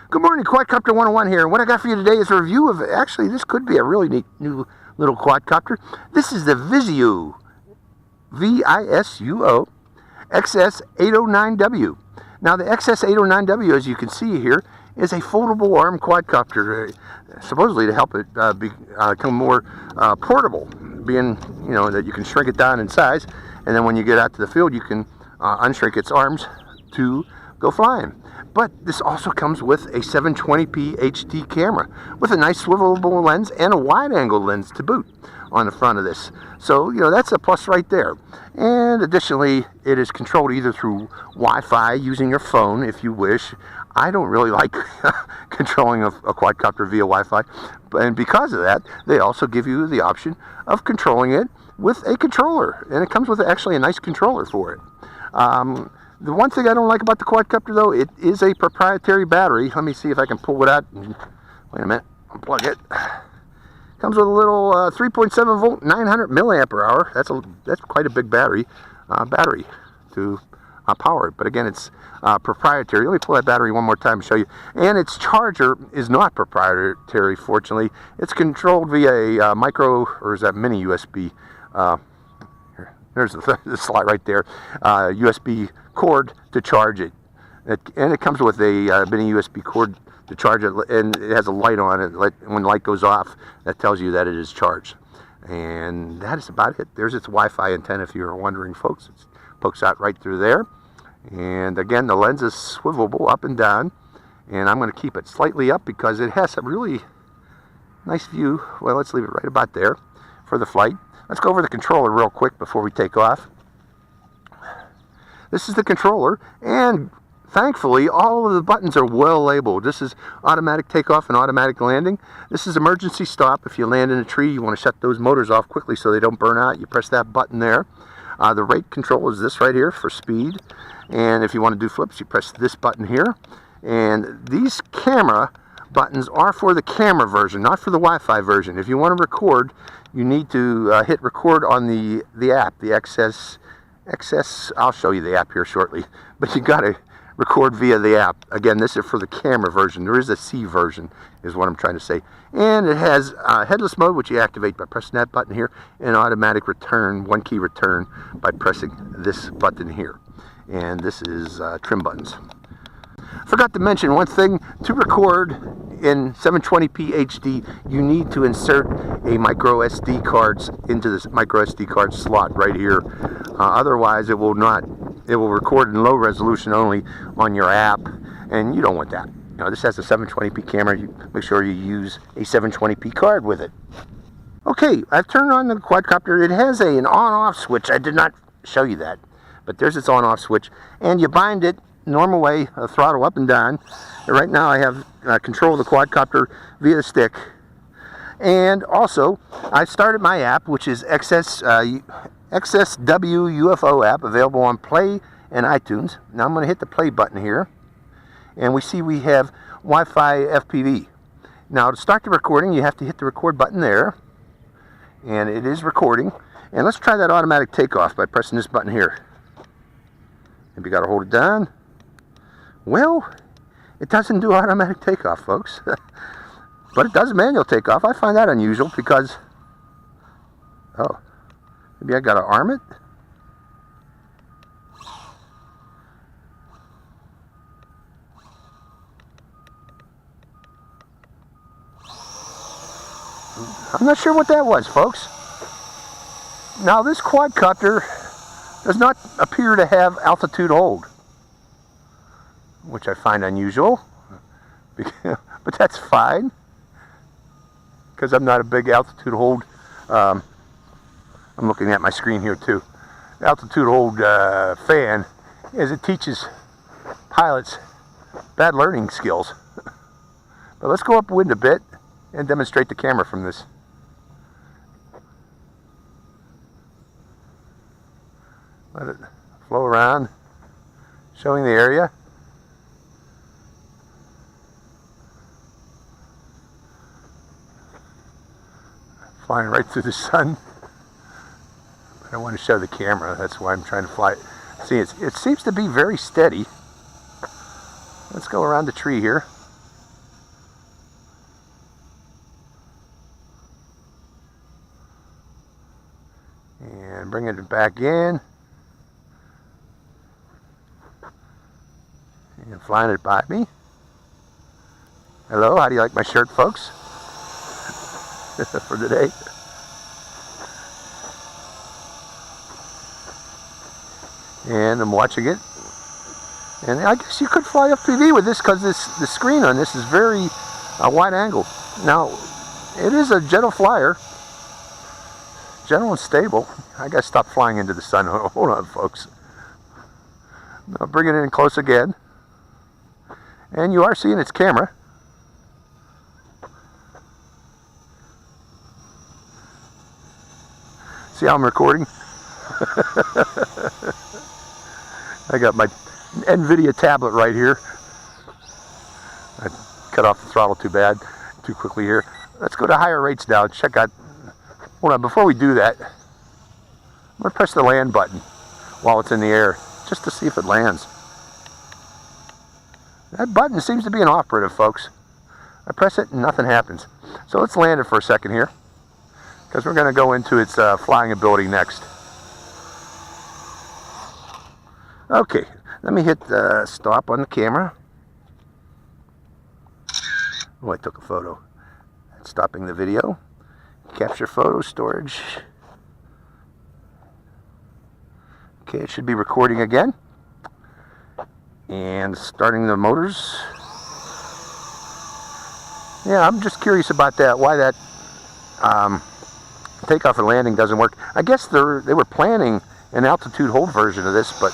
Good morning, Quadcopter 101 here. What I got for you today is a review of, actually, this could be a really neat new little quadcopter. This is the Visuo, V-I-S-U-O, XS809W. Now, the XS809W, as you can see here, is a foldable arm quadcopter, supposedly to help it become more portable, being, you know, that you can shrink it down in size, and then when you get out to the field, you can unshrink its arms to go flying. But this also comes with a 720p HD camera with a nice swivelable lens and a wide-angle lens to boot on the front of this. So, you know, that's a plus right there. And additionally, it is controlled either through Wi-Fi using your phone if you wish. I don't really like controlling a quadcopter via Wi-Fi, and because of that, they also give you the option of controlling it with a controller, and it comes with actually a nice controller for it. The one thing I don't like about the quadcopter, though, it is a proprietary battery. Let me see if I can pull it out. Wait a minute. Unplug it. Comes with a little 3.7 volt, 900 milliampere hour. That's quite a big battery to power it. But again, it's proprietary. Let me pull that battery one more time and show you. And its charger is not proprietary, fortunately. It's controlled via a micro, or is that mini USB? There's the slot right there. USB cord to charge it. And it comes with a mini USB cord to charge it, and it has a light on it. When the light goes off, that tells you that it is charged. And that is about it. There's its Wi-Fi antenna, if you're wondering, folks. It pokes out right through there. And again, the lens is swivelable up and down. And I'm going to keep it slightly up because it has a really nice view. Well, let's leave it right about there for the flight. Let's go over the controller real quick before we take off. This is the controller, and thankfully all of the buttons are well labeled. This is automatic takeoff and automatic landing. This is emergency stop. If you land in a tree, you want to shut those motors off quickly so they don't burn out. You press that button there. The rate control is this right here for speed, and if you want to do flips, you press this button here. And these camera buttons are for the camera version, not for the Wi-Fi version. If you want to record, you need to hit record on the app, the XS. I'll show you the app here shortly, but you got to record via the app. Again, this is for the camera version. There is a C version, is what I'm trying to say. And it has headless mode, which you activate by pressing that button here, and automatic return, one key return, by pressing this button here. And this is trim buttons. Forgot to mention one thing. To record in 720p HD, you need to insert a micro SD cards into this micro SD card slot right here. Otherwise, it will not. It will record in low resolution only on your app, and you don't want that. You know, this has a 720p camera. You make sure you use a 720p card with it. Okay, I've turned on the quadcopter. It has an on-off switch. I did not show you that, but there's its on-off switch, and you bind it normal way, throttle up and down. Right now I have control of the quadcopter via the stick, and also I started my app, which is XSW UFO app, available on Play and iTunes. Now I'm going to hit the play button here, and we see we have Wi-Fi FPV. Now to start the recording, you have to hit the record button there, and it is recording. And let's try that automatic takeoff by pressing this button here. Maybe you got to hold it down. Well, it doesn't do automatic takeoff, folks. But it does manual takeoff. I find that unusual because, oh, maybe I got to arm it? I'm not sure what that was, folks. Now, this quadcopter does not appear to have altitude hold, which I find unusual, but that's fine, because I'm not a big altitude hold. I'm looking at my screen here too. Altitude hold fan, as it teaches pilots bad learning skills. But let's go upwind a bit and demonstrate the camera from this. Let it flow around, showing the area. Flying right through the sun. But I want to show the camera, that's why I'm trying to fly it. See, it seems to be very steady. Let's go around the tree here. bringing it back in. And flying it by me. Hello, how do you like my shirt, folks? For today. And I'm watching it. And I guess you could fly FPV with this because the screen on this is very wide angle. Now, it is a gentle flyer. Gentle and stable. I gotta stop flying into the sun. Hold on, folks. I'll bring it in close again. And you are seeing its camera. See how I'm recording? I got my NVIDIA tablet right here. I cut off the throttle too quickly here. Let's go to higher rates now. Check out. Hold on, before we do that, I'm going to press the land button while it's in the air, just to see if it lands. That button seems to be inoperative, folks. I press it and nothing happens. So let's land it for a second here, because we're going to go into its flying ability next. Okay, let me hit stop on the camera. Oh, I took a photo. Stopping the video. Capture photo storage. Okay, it should be recording again. And starting the motors. Yeah, I'm just curious about that. Why that takeoff and landing doesn't work. I guess they were planning an altitude hold version of this, but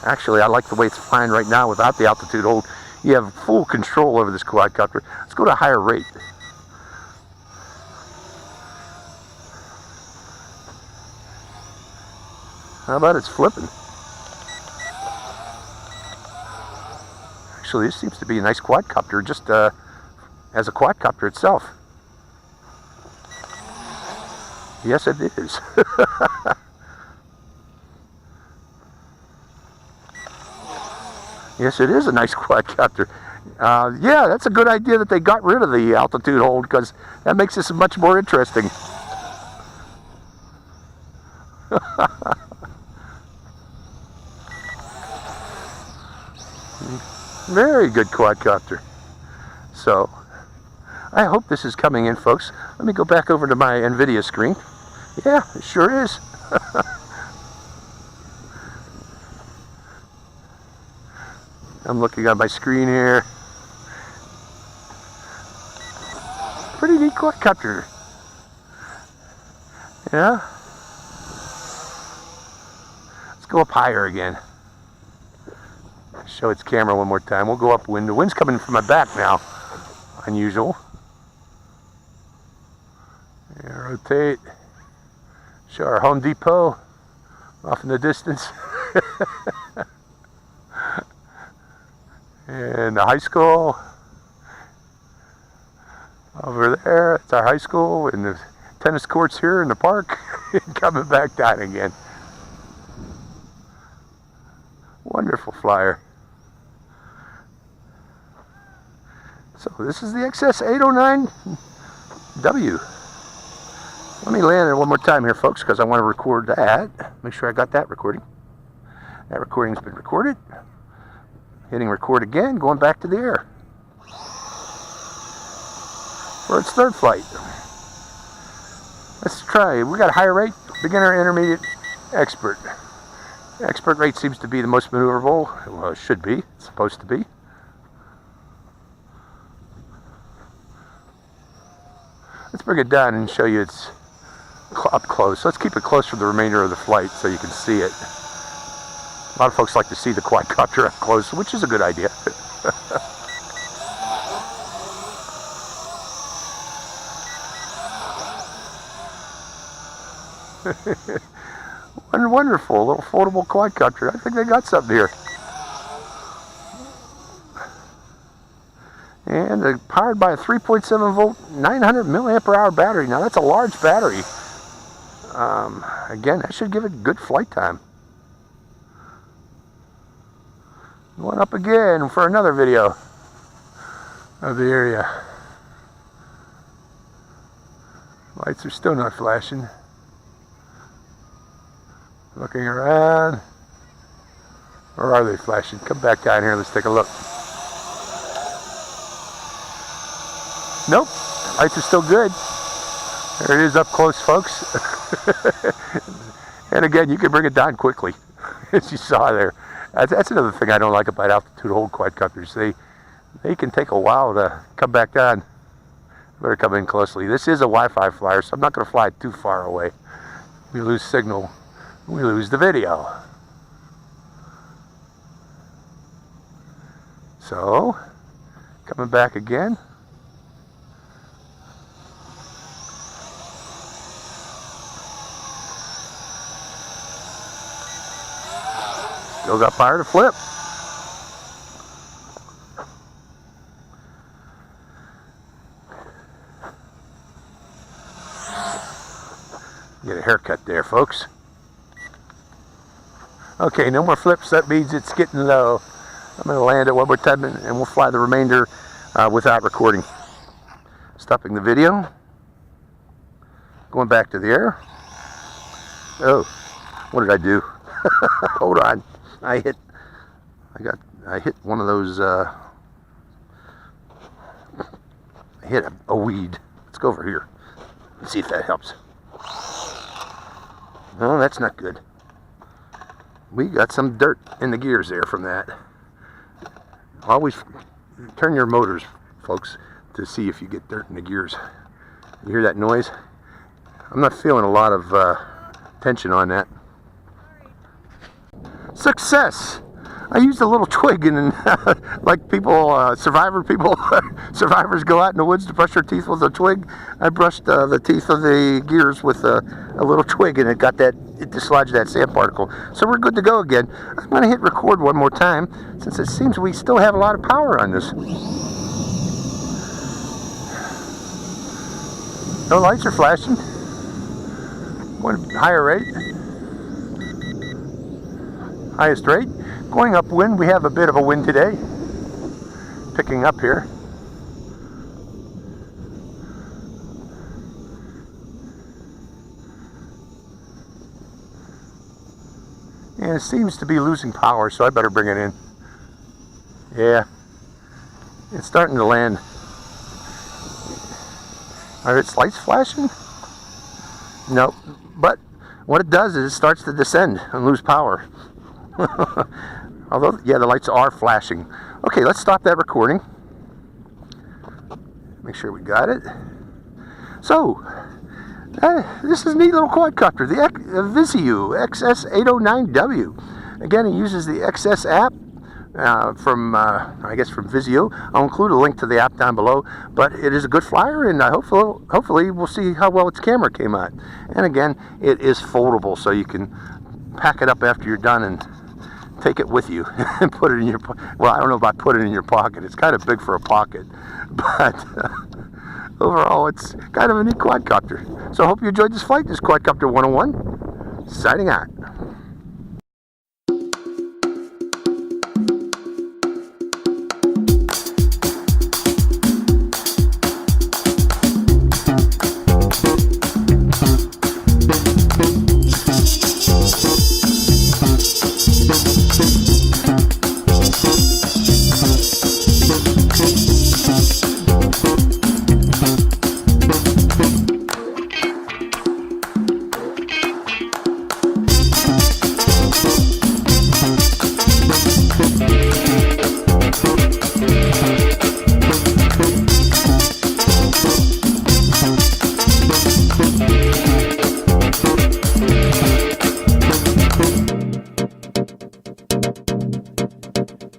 actually I like the way it's flying right now without the altitude hold. You have full control over this quadcopter. Let's go to a higher rate. How about it's flipping? Actually, this seems to be a nice quadcopter, just as a quadcopter itself. Yes, it is. Yes, it is a nice quadcopter. Yeah, that's a good idea that they got rid of the altitude hold, because that makes this much more interesting. Very good quadcopter. So, I hope this is coming in, folks. Let me go back over to my NVIDIA screen. Yeah, it sure is. I'm looking at my screen here. Pretty neat quadcopter. Yeah. Let's go up higher again. Show its camera one more time. We'll go upwind. The wind's coming from my back now. Unusual. Yeah, rotate. Show our Home Depot off in the distance. And the high school over there. It's our high school, and the tennis courts here in the park. Coming back down again. Wonderful flyer. So this is the XS809HW. Let me land it one more time here, folks, because I want to record that. Make sure I got that recording. That recording's been recorded. Hitting record again, going back to the air for its third flight. Let's try. We got a higher rate, beginner, intermediate, expert. Expert rate seems to be the most maneuverable. Well, it should be. It's supposed to be. Let's bring it down and show you it's up close. Let's keep it close for the remainder of the flight so you can see it. A lot of folks like to see the quadcopter up close, which is a good idea. Wonderful little foldable quadcopter. I think they got something here. And they're powered by a 3.7 volt 900 milliampere hour battery. Now that's a large battery. Again, that should give it good flight time. Going up again for another video of the area. Lights are still not flashing. Looking around. Or are they flashing? Come back down here, let's take a look. Nope, lights are still good. There it is up close, folks. And again, you can bring it down quickly, as you saw there. That's another thing I don't like about altitude hold quadcopters. They can take a while to come back down. Better come in closely. This is a Wi-Fi flyer, so I'm not going to fly it too far away. We lose signal, we lose the video. So, coming back again. Still got fire to flip. Get a haircut there, folks. Okay, no more flips. That means it's getting low. I'm going to land it one more time and we'll fly the remainder without recording. Stopping the video. Going back to the air. Oh, what did I do? Hold on. I hit one of those, I hit a weed. Let's go over here. Let's see if that helps. No, that's not good. We got some dirt in the gears there from that. Always turn your motors, folks, to see if you get dirt in the gears. You hear that noise? I'm not feeling a lot of tension on that. Success! I used a little twig, and like people, survivors go out in the woods to brush their teeth with a twig. I brushed the teeth of the gears with a little twig, and it dislodged that sand particle. So we're good to go again. I'm going to hit record one more time, since it seems we still have a lot of power on this. No lights are flashing. Going higher rate. Highest rate. Going upwind, we have a bit of a wind today. Picking up here. And it seems to be losing power, so I better bring it in. Yeah. It's starting to land. Are its lights flashing? Nope. But what it does is it starts to descend and lose power. Although, yeah, the lights are flashing. Okay, let's stop that recording. Make sure we got it. So, this is a neat little quadcopter, the Visuo XS809HW. Again, it uses the XS app from, I guess, from Visuo. I'll include a link to the app down below, but it is a good flyer, and hopefully we'll see how well its camera came out. And again, it is foldable, so you can pack it up after you're done and take it with you and put it in your well, I don't know about put it in your pocket. It's kind of big for a pocket, but overall it's kind of a neat quadcopter. So I hope you enjoyed this flight. This is Quadcopter 101 signing out.